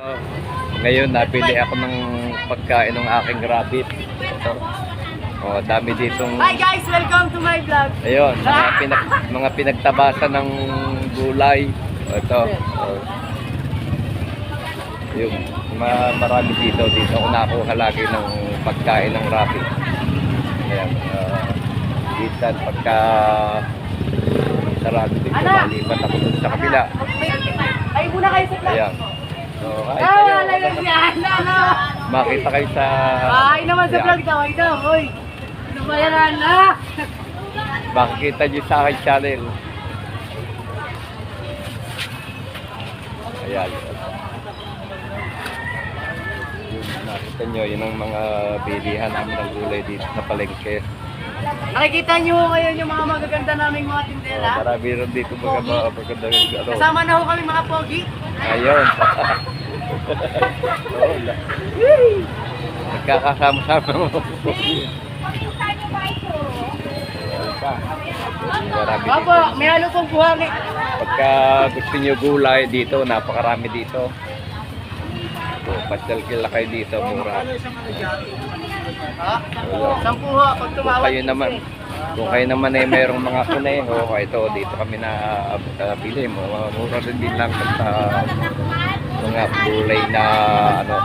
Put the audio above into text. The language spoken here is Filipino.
Oh, ngayon napili ako ng pagkain ng aking rabbit. Ito. Oh, dami ditong Hi guys, welcome to my vlog. ayun, mga pinagtabasan ng gulay. Ito. Oh. Yung marami dito ako nakuha lagi ng pagkain ng rabbit. Ayan, bisan pagka sarado dito, malipat ako dun sa kabila. Ay, muna kayo sa vlog. Ayan. So, kahit kayo, makita kayo sa Ay naman sa vlog daw, ay daw, hoy. Ano ba yan, Ana? makikita nyo sa aking channel. Ayan. Yun, nakita nyo, yun ang mga bilihan namin ng gulay dito sa palengke. Nakikita niyo ngayon yung mga magaganda naming mga tindera. Marami rin dito mga maganda ano. Kasama na ho kami mga pogi. Ayun. Oo, nagkakasama-sama mo. Marami Opo, dito. may halo pong buhangin. Pagka gusto nyo gulay dito, napakarami dito. So, pasyal-kila kayo dito, mura. Ha? 10 ho, pag Kung tumawag. kayo naman, kung kayo naman ay mayroong mga kuneho, ito, dito kami na bili mo. Mura rin din lang sa mga gulay na ano,